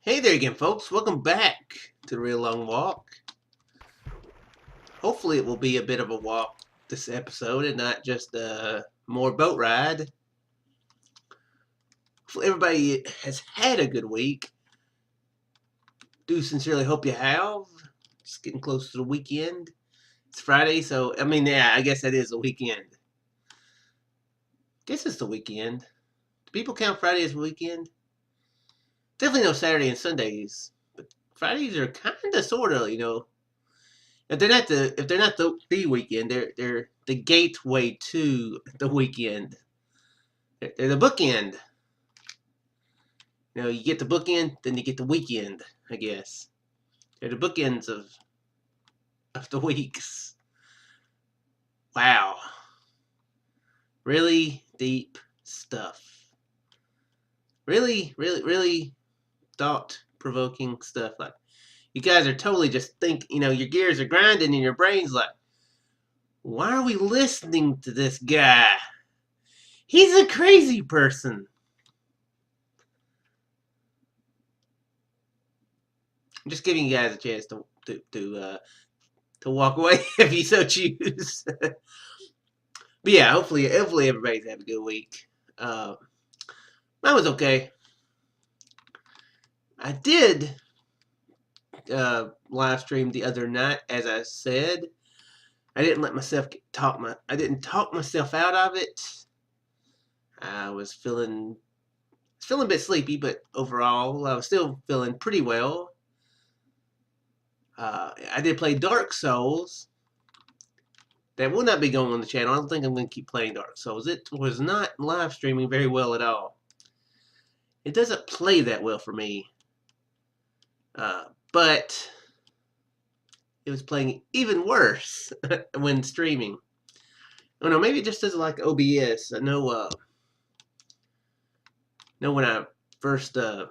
Hey there again, folks. Welcome back to the Real Long Walk. Hopefully it will be a bit of a walk this episode and not just a more boat ride. Hopefully everybody has had a good week. Do sincerely hope you have. Just getting close to the weekend. It's Friday, so, I guess that is the weekend. Guess it's the weekend. Do people count Friday as a weekend? Definitely no Saturday and Sundays. But Fridays are kinda sorta. If they're not the weekend, they're the gateway to the weekend. They're the bookend. You get the bookend, then you get the weekend, I guess. They're the bookends of the weeks. Wow. Really deep stuff. Really, really, really thought-provoking stuff. Like, you guys are totally just your gears are grinding in your brains like, why are we listening to this guy? He's a crazy person. I'm just giving you guys a chance to walk away if you so choose. But yeah, hopefully everybody's having a good week. Mine was okay. I did live stream the other night, as I said. I didn't let myself I didn't talk myself out of it. I was feeling a bit sleepy, but overall I was still feeling pretty well. I did play Dark Souls. That will not be going on the channel. I don't think I'm going to keep playing Dark Souls. It was not live streaming very well at all. It doesn't play that well for me. But it was playing even worse when streaming. I don't know, maybe it just doesn't like OBS. I know when I first with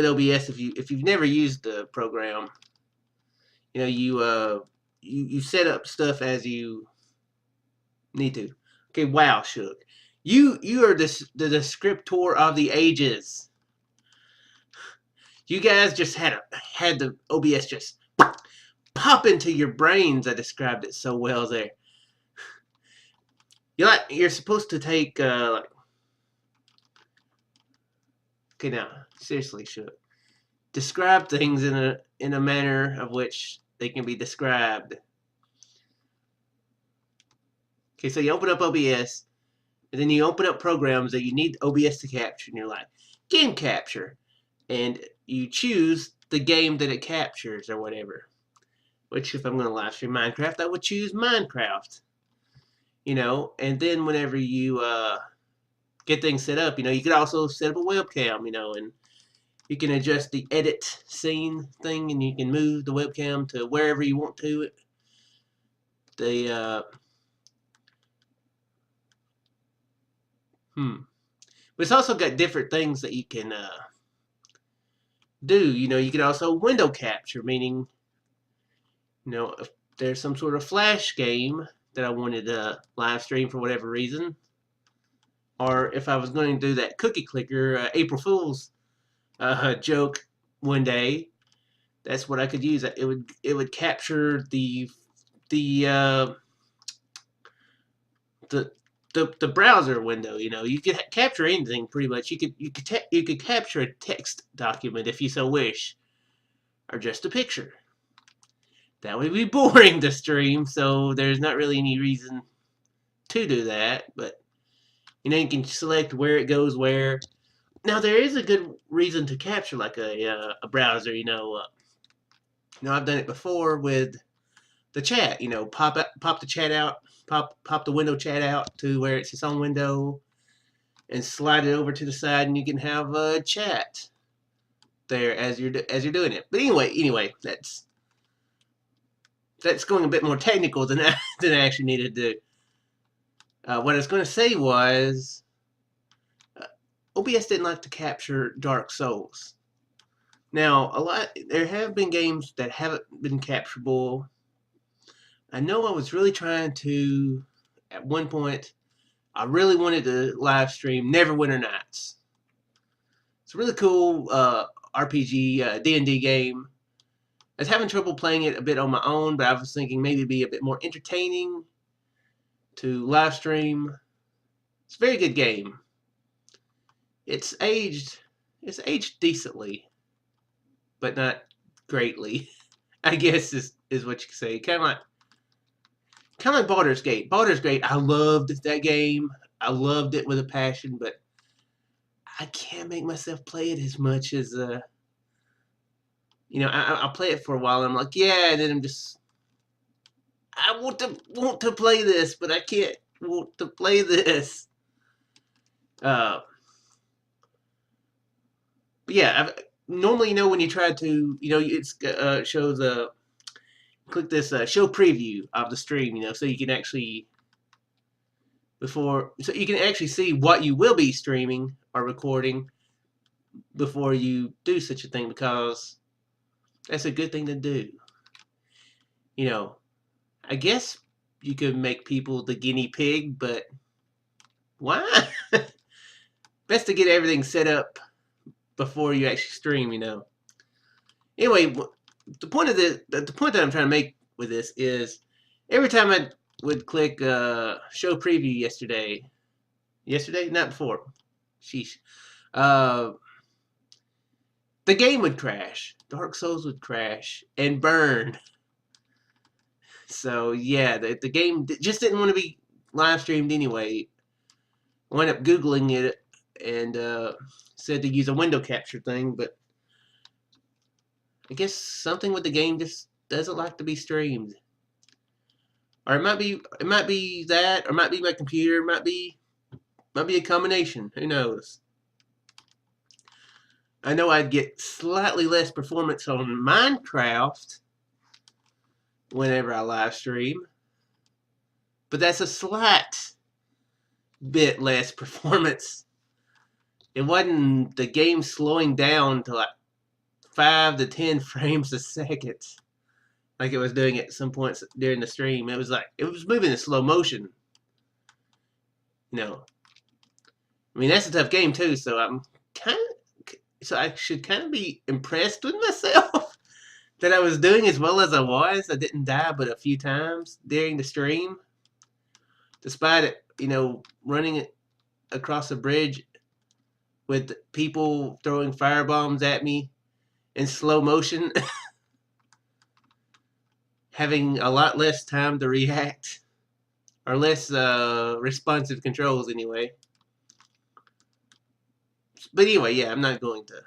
OBS, if you've never used the program, you set up stuff as you need to. Okay, wow, Shook. You are the descriptor of the ages. You guys just had the OBS just pop into your brains. I described it so well there. You're supposed to take okay, now seriously, Shook. Describe things in a manner of which they can be described. Okay, so you open up OBS, and then you open up programs that you need OBS to capture, and you're like, game capture, and you choose the game that it captures or whatever. Which, if I'm going to live stream Minecraft, I would choose Minecraft. And then whenever you get things set up, you could also set up a webcam, and you can adjust the edit scene thing, and you can move the webcam to wherever you want to. But it's also got different things that you can do. You can also window capture, meaning, if there's some sort of Flash game that I wanted to live stream for whatever reason, or if I was going to do that cookie clicker April Fool's joke one day, that's what I could use. It would capture the browser window. You could capture anything pretty much. You could capture a text document if you so wish, or just a picture. That would be boring to stream, so there's not really any reason to do that. But you can select where it goes where. Now there is a good reason to capture like a browser. I've done it before with the chat. Pop the chat out, pop the window chat out to where it's its own window, and slide it over to the side, and you can have a chat there as you're doing it. But anyway, that's going a bit more technical than I actually needed to do. What I was going to say was, OBS didn't like to capture Dark Souls. Now, there have been games that haven't been capturable. I know I was really trying to, at one point, I really wanted to live stream Neverwinter Nights. It's a really cool RPG, D&D game. I was having trouble playing it a bit on my own, but I was thinking maybe it'd be a bit more entertaining to live stream. It's a very good game. It's aged decently, but not greatly. I guess is what you could say. Kind of like Baldur's Gate. Baldur's Gate, I loved that game. I loved it with a passion, but I can't make myself play it as much as I'll play it for a while and I'm like, yeah, and then I want to play this, but I can't want to play this. But yeah, normally, when you try to, it's shows click this show preview of the stream, so you can actually see what you will be streaming or recording before you do such a thing, because that's a good thing to do. I guess you could make people the guinea pig, but why? Best to get everything set up before you actually stream, Anyway, the point that I'm trying to make with this is every time I would click show preview yesterday, not before, sheesh, the game would crash, Dark Souls would crash and burn. So yeah, the game just didn't want to be live streamed anyway. I wound up Googling it and said to use a window capture thing, but I guess something with the game just doesn't like to be streamed. Or it might be that, or it might be my computer, it might be a combination. Who knows? I know I'd get slightly less performance on Minecraft whenever I live stream, but that's a slight bit less performance. It wasn't the game slowing down to like 5 to 10 frames a second like it was doing at some points during the stream. It was moving in slow motion. I mean, that's a tough game too, so I should kind of be impressed with myself that I was doing as well as I was. I didn't die but a few times during the stream, despite it, running it across a bridge with people throwing firebombs at me in slow motion, having a lot less time to react, or less responsive controls anyway. But anyway, yeah, I'm not going to.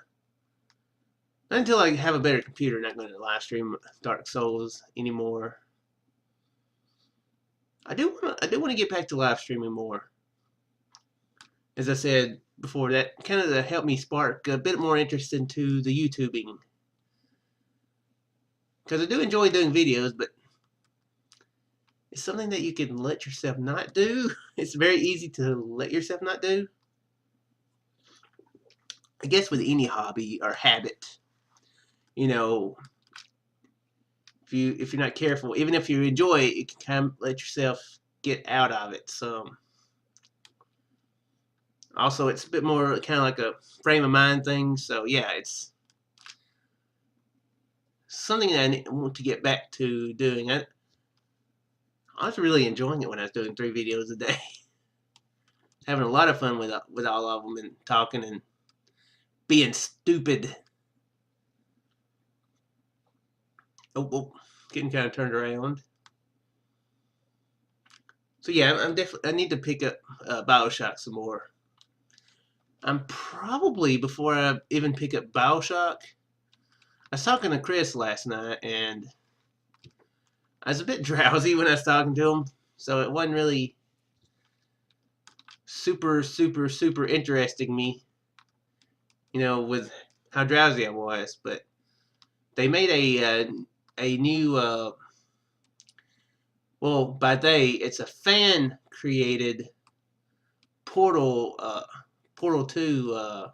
Not until I have a better computer, not going to live stream Dark Souls anymore. I do want to get back to live streaming more. As I said before, that kind of helped me spark a bit more interest into the YouTubing. Because I do enjoy doing videos, but it's something that you can let yourself not do. It's very easy to let yourself not do. I guess with any hobby or habit, if you're not careful, even if you enjoy it, you can kind of let yourself get out of it. So also, it's a bit more kind of like a frame of mind thing. So yeah, it's something that I want to get back to doing. I was really enjoying it when I was doing 3 videos a day. Having a lot of fun with all of them and talking and being stupid. Oh, getting kind of turned around. So yeah, I need to pick up BioShock some more. I'm probably, before I even pick up BioShock, I was talking to Chris last night, and I was a bit drowsy when I was talking to him, so it wasn't really super interesting me, with how drowsy I was. But they made a new, well, by they, it's a fan created Portal 2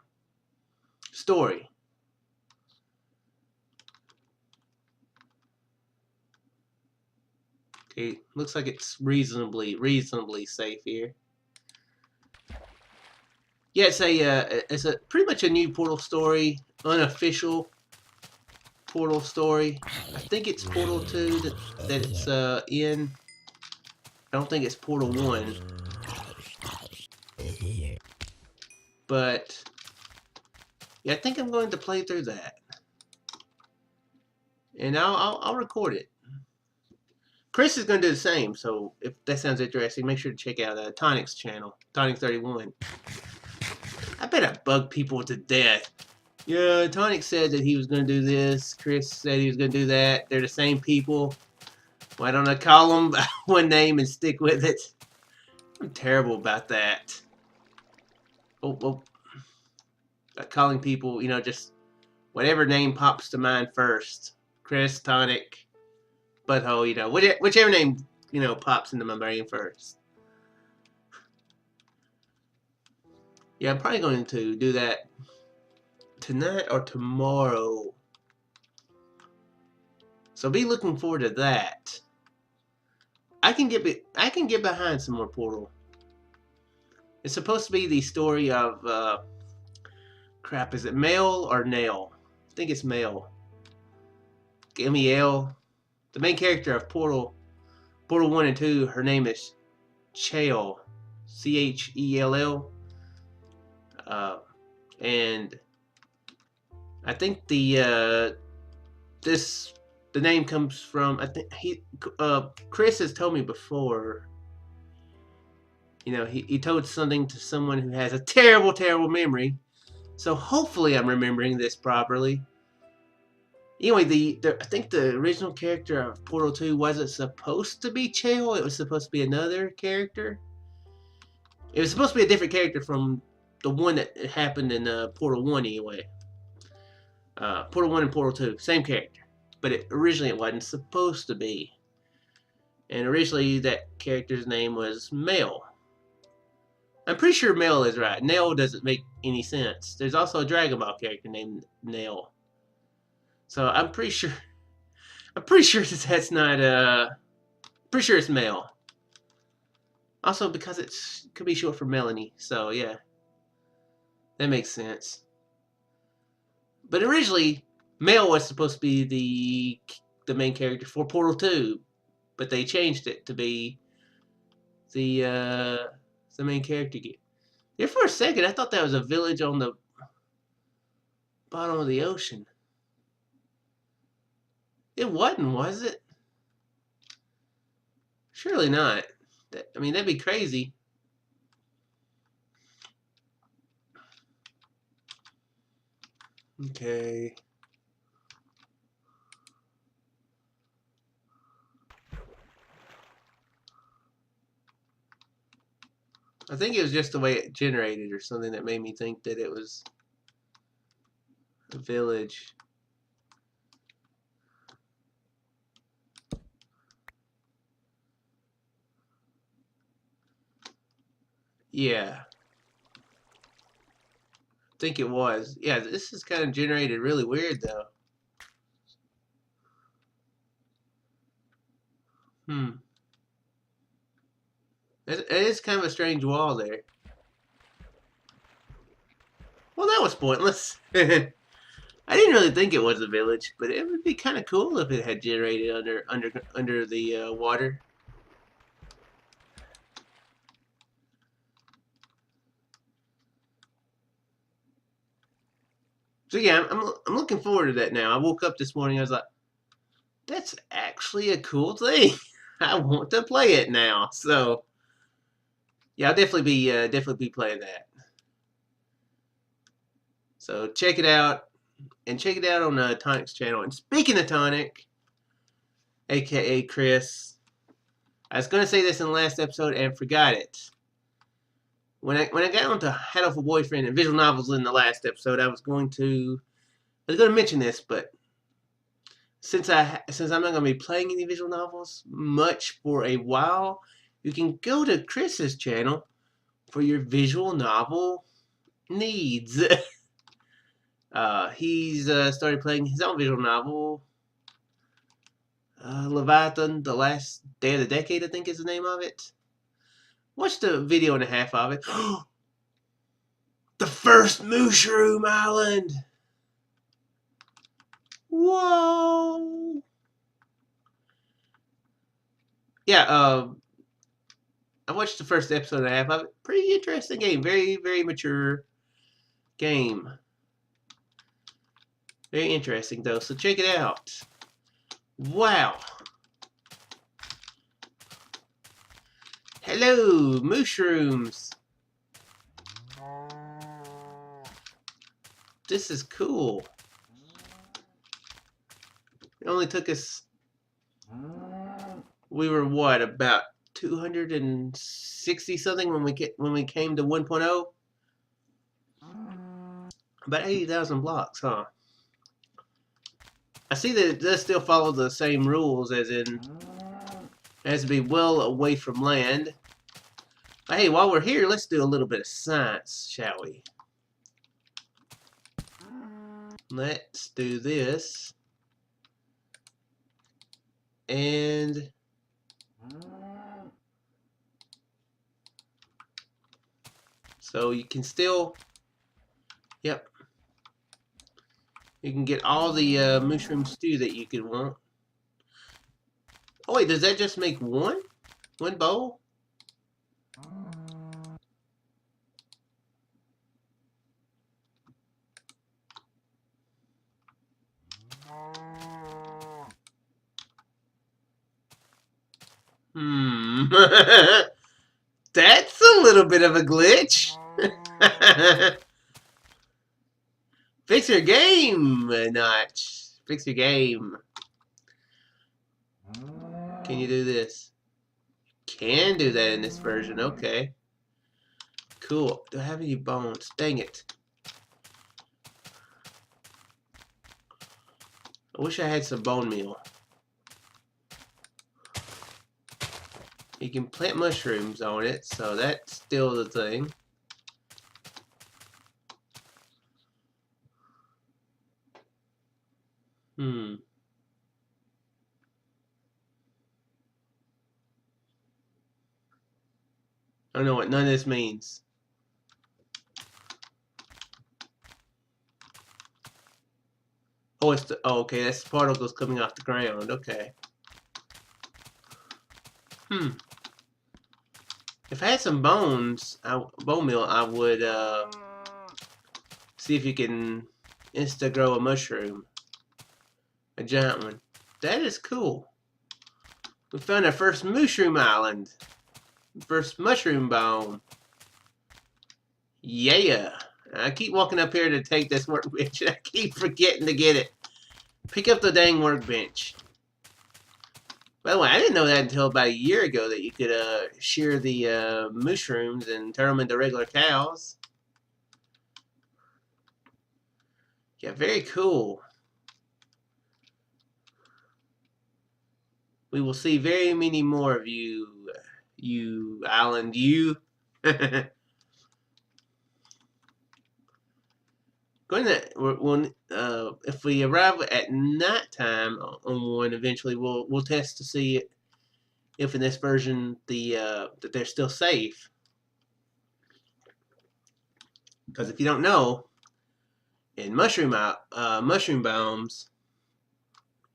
story. Okay, looks like it's reasonably safe here. Yeah, it's a pretty much a new Portal story, unofficial Portal story. I think it's Portal 2 that it's in. I don't think it's Portal 1, but yeah, I think I'm going to play through that, and I'll record it. Chris is going to do the same, so if that sounds interesting, make sure to check out Tonic's channel, Tonic31. I bet I bug people to death. Yeah, Tonic said that he was going to do this. Chris said he was going to do that. They're the same people. Why don't I call them one name and stick with it? I'm terrible about that. Oh, calling people, just whatever name pops to mind first. Chris, Tonic, Butthole, whichever name, pops into my brain first. Yeah, I'm probably going to do that tonight or tomorrow. So be looking forward to that. I can get behind some more Portal. It's supposed to be the story of crap. Is it Mel or Nail? I think it's Mel. Mel. The main character of Portal 1 and 2. Her name is Chell, Chell. And I think the name comes from, I think Chris has told me before. He told something to someone who has a terrible, terrible memory. So hopefully I'm remembering this properly. Anyway, I think the original character of Portal 2 wasn't supposed to be Chell. It was supposed to be another character. It was supposed to be a different character from the one that happened in Portal 1 anyway. Portal 1 and Portal 2, same character. But originally it wasn't supposed to be. And originally that character's name was Mel. I'm pretty sure Mel is right. Nail doesn't make any sense. There's also a Dragon Ball character named Nail. So I'm pretty sure that's not pretty sure it's Mel. Also because it could be short for Melanie. So yeah. That makes sense. But originally Mel was supposed to be the main character for Portal 2, but they changed it to be the main character again. There for a second I thought that was a village on the bottom of the ocean. It wasn't, was it? Surely not. That'd be crazy. Okay. I think it was just the way it generated or something that made me think that it was a village. Yeah. I think it was. Yeah, this is kind of generated really weird though. It is kind of a strange wall there. Well, that was pointless. I didn't really think it was a village, but it would be kind of cool if it had generated under the water. So yeah, I'm looking forward to that now. I woke up this morning, I was like, that's actually a cool thing. I want to play it now. So yeah, I'll definitely be playing that. So check it out, and check it out on Tonic's channel. And speaking of Tonic, aka Chris, I was gonna say this in the last episode and forgot it. When I got onto Hat Off a Boyfriend and visual novels in the last episode, I was going to mention this, but since I'm not going to be playing any visual novels much for a while, you can go to Chris's channel for your visual novel needs. He's started playing his own visual novel, Leviathan, The Last Day of the Decade, I think is the name of it. Watched a video and a half of it. The first Mushroom Island! Whoa! Yeah, I watched the first episode and a half of it. Pretty interesting game. Very, very mature game. Very interesting, though, so check it out. Wow. Hello, mushrooms. This is cool. It only took us... We were, what, about 260 something when we came to 1.0? About 80,000 blocks, huh? I see that it does still follow the same rules, as in it has to be well away from land. But hey, while we're here, let's do a little bit of science, shall we? Let's do this. And so you can still, yep, you can get all the mushroom stew that you could want. Oh wait, does that just make one bowl? That's a little bit of a glitch. Fix your game, Notch. Fix your game. Can you do this? Can do that in this version. Okay. Cool. Do I have any bones? Dang it. I wish I had some bone meal. You can plant mushrooms on it, so that's still the thing. I don't know what none of this means. Oh, it's the, oh, okay, that's the particles coming off the ground. Okay. If I had some bones, bone meal, I would see if you can insta-grow a mushroom. A giant one. That is cool. We found our first mushroom island. First mushroom biome. Yeah. I keep walking up here to take this workbench and I keep forgetting to get it. Pick up the dang workbench. By the way, I didn't know that until about a year ago, that you could shear the mushrooms and turn them into regular cows. Yeah, very cool. We will see very many more of you, island, you. Going to, if we arrive at nighttime on one, eventually we'll test to see if in this version that they're still safe. Because if you don't know, in mushroom biomes,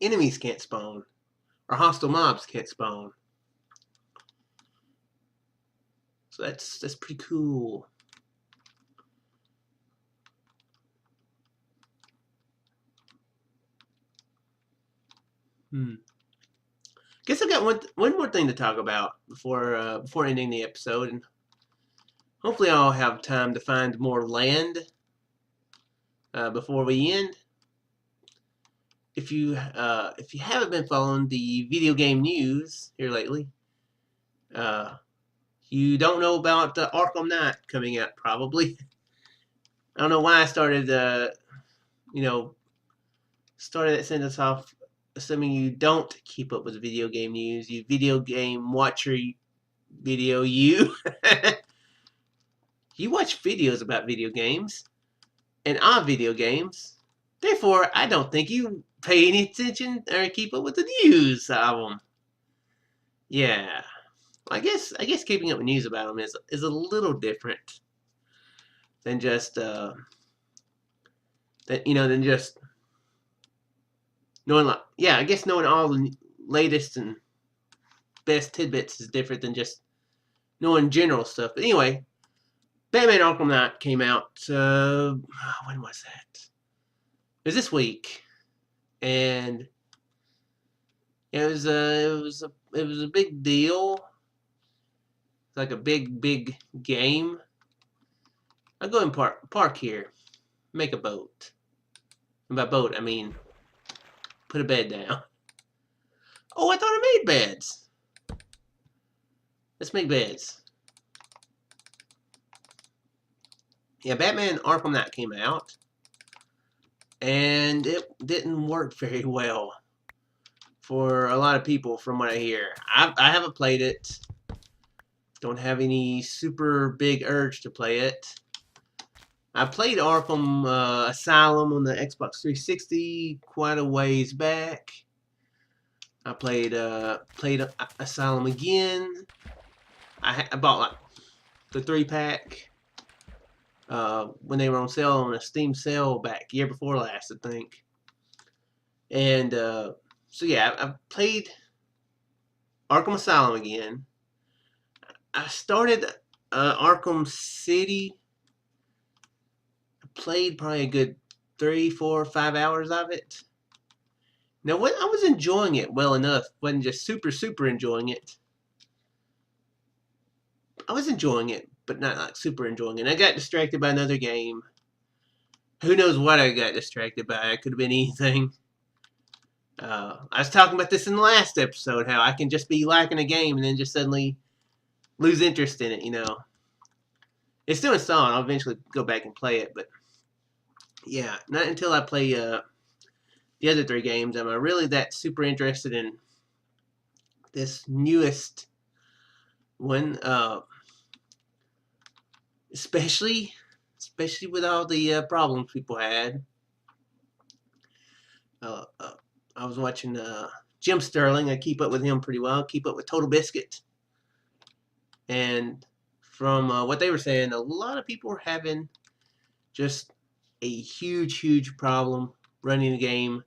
enemies can't spawn, or hostile mobs can't spawn. So that's pretty cool. Guess I've got one more thing to talk about before ending the episode, and hopefully I'll have time to find more land before we end. If you haven't been following the video game news here lately, you don't know about Arkham Knight coming out, probably. I don't know why I started started that sentence off assuming you don't keep up with video game news, you video game watcher video you. You watch videos about video games and on video games. Therefore, I don't think you pay any attention or keep up with the news of them. Yeah. I guess keeping up with news about them is a little different than just than just knowing, like, yeah, I guess knowing all the latest and best tidbits is different than just knowing general stuff. But anyway, Batman Arkham Knight came out. When was that? It was this week, and it was a big deal. It's like a big game. I'll go and park here, make a boat. And by boat, I mean put a bed down. Oh, I thought I made beds. Let's make beds. Yeah, Batman Arkham Knight came out, and it didn't work very well for a lot of people, from what I hear. I haven't played it. Don't have any super big urge to play it. I played Arkham Asylum on the Xbox 360 quite a ways back. I played Asylum again. I bought like the 3-pack when they were on sale on a Steam sale back year before last, I think. And so yeah, I've played Arkham Asylum again. I started Arkham City. I played probably a good 3, 4, 5 hours of it. Now, when I was enjoying it well enough, wasn't just super enjoying it. I was enjoying it, but not like super enjoying it. I got distracted by another game. Who knows what I got distracted by? It could have been anything. I was talking about this in the last episode, how I can just be liking a game and then just suddenly lose interest in it, you know. It's still installing. I'll eventually go back and play it, but yeah, not until I play the other 3 games am I really that super interested in this newest one, especially with all the problems people had. I was watching Jim Sterling. I keep up with him pretty well. Keep up with Total Biscuit. And from what they were saying, a lot of people were having just a huge problem running the game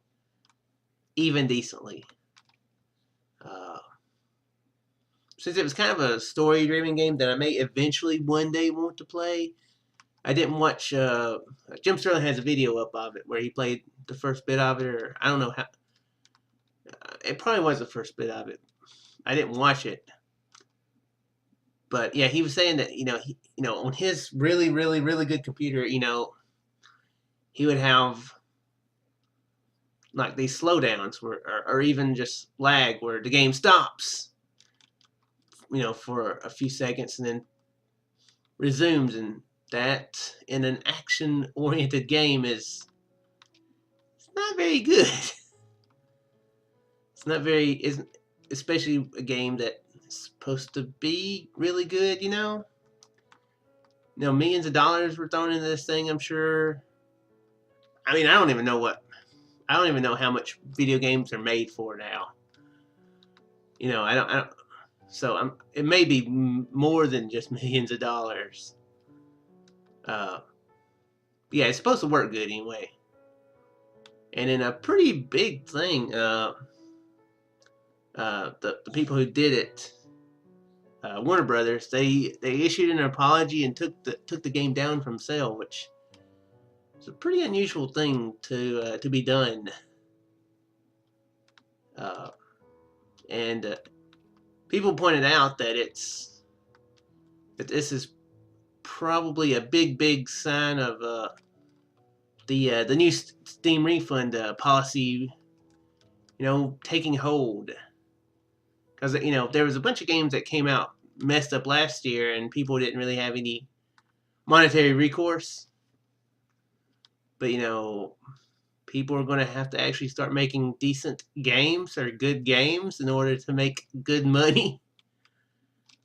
even decently. Since it was kind of a story-driven game that I may eventually one day want to play, I didn't watch. Jim Sterling has a video up of it where he played the first bit of it, or I don't know how. It probably was the first bit of it. I didn't watch it, but yeah, he was saying that on his really good computer, he would have like these slowdowns or even just lag where the game stops, for a few seconds and then resumes, and that in an action-oriented game it's not very good. It's not very, especially a game that's supposed to be really good, millions of dollars were thrown into this thing, I'm sure. I mean, I don't even know how much video games are made for now. I don't. So it may be more than just millions of dollars. Yeah, it's supposed to work good anyway. And in a pretty big thing, the people who did it, Warner Brothers, they issued an apology and took the game down from sale, which is a pretty unusual thing to be done. And people pointed out that this is probably a big sign of the new Steam refund policy, taking hold. Because there was a bunch of games that came out messed up last year, and people didn't really have any monetary recourse. But people are going to have to actually start making decent games or good games in order to make good money.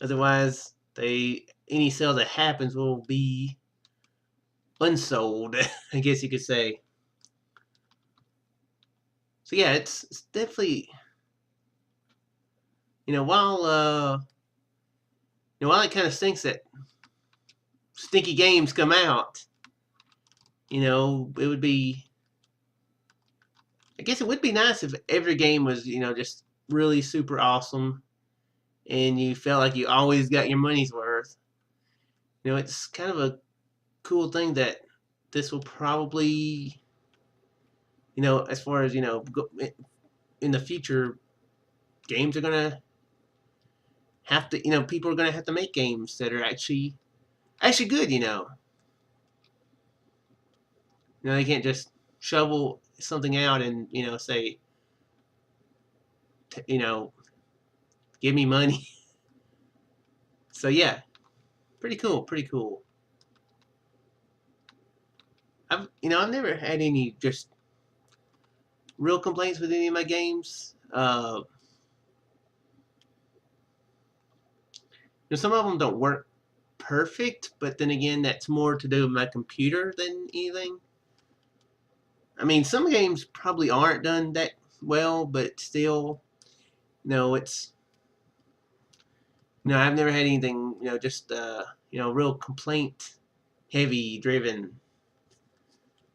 Otherwise, any sale that happens will be unsold, I guess you could say. So yeah, it's definitely, while it kind of stinks that stinky games come out, you know, it would be, I guess it would be nice if every game was, you know, just really super awesome and you felt like you always got your money's worth. You know, it's kind of a cool thing that this will probably, you know, as far as, you know, in the future, games are going to have to, you know, people are going to have to make games that are actually good, you know. You know, they can't just shovel something out and, you know, say, you know, give me money. So yeah, pretty cool, pretty cool. I've never had any just real complaints with any of my games. You know, some of them don't work perfect, but then again, that's more to do with my computer than anything. I mean, some games probably aren't done that well, but still, you know, it's, you know, I've never had anything, you know, just, you know, real complaint heavy driven.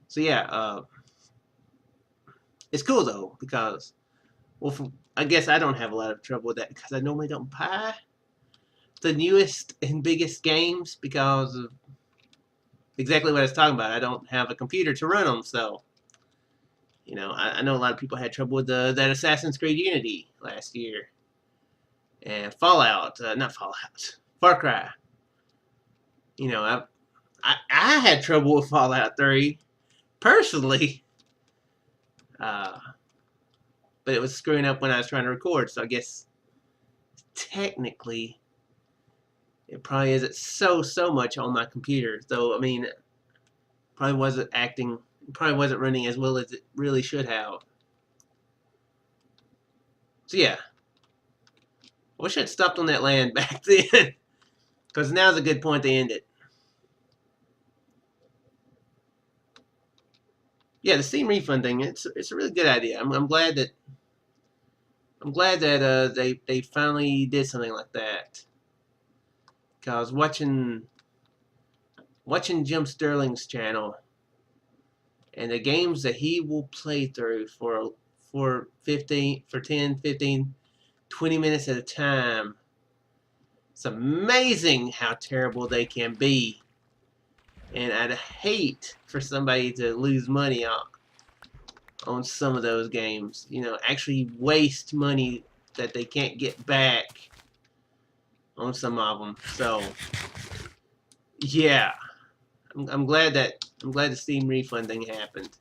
So yeah, it's cool though because, well, I guess I don't have a lot of trouble with that because I normally don't buy the newest and biggest games because of exactly what I was talking about. I don't have a computer to run them, so, you know, I know a lot of people had trouble with that Assassin's Creed Unity last year. And Fallout, not Fallout, Far Cry. You know, I had trouble with Fallout 3 personally, uh, but it was screwing up when I was trying to record. So I guess technically it probably isn't so much on my computer. Though I mean, probably wasn't running as well as it really should have. So yeah, I wish I'd stopped on that land back then, because now's a good point to end it. Yeah, the Steam refund thing, it's a really good idea. I'm glad that they finally did something like that. Cause watching Jim Sterling's channel and the games that he will play through for 10, 15, 20 minutes at a time, it's amazing how terrible they can be. And I'd hate for somebody to lose money on some of those games. You know, actually waste money that they can't get back on some of them. So, yeah, I'm glad the Steam refund thing happened.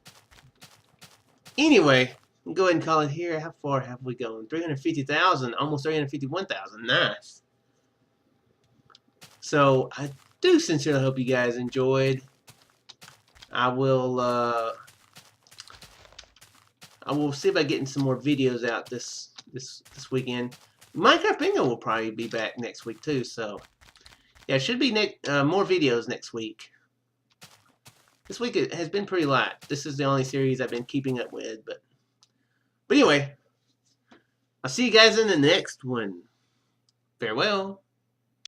Anyway, I'll go ahead and call it here. How far have we gone? 350,000, almost 351,000. Nice. So I do sincerely hope you guys enjoyed. I will see about getting some more videos out this weekend. Minecraft Bingo will probably be back next week too. So yeah, it should be more videos next week. This week it has been pretty light. This is the only series I've been keeping up with, but anyway, I'll see you guys in the next one. Farewell.